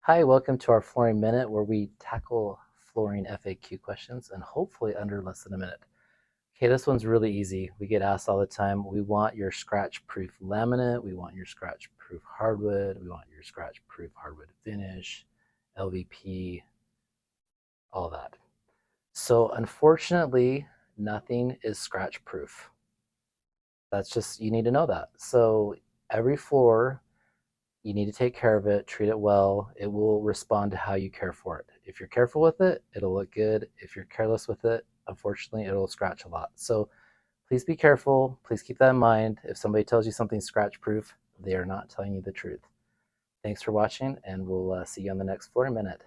Hi, welcome to our Flooring Minute where we tackle flooring FAQ questions and hopefully under less than a minute. Okay, this one's really easy. We get asked all the time, we want your scratch-proof laminate, we want your scratch-proof hardwood, we want your scratch-proof hardwood finish, LVP, all that. So unfortunately, nothing is scratch-proof. That's just, you need to know that. So every floor, you need to take care of it, treat it well. It will respond to how you care for it. If you're careful with it, it'll look good. If you're careless with it, unfortunately, it'll scratch a lot. So please be careful. Please keep that in mind. If somebody tells you something's scratch proof, they are not telling you the truth. Thanks for watching, and we'll see you on the next Flooring Minute.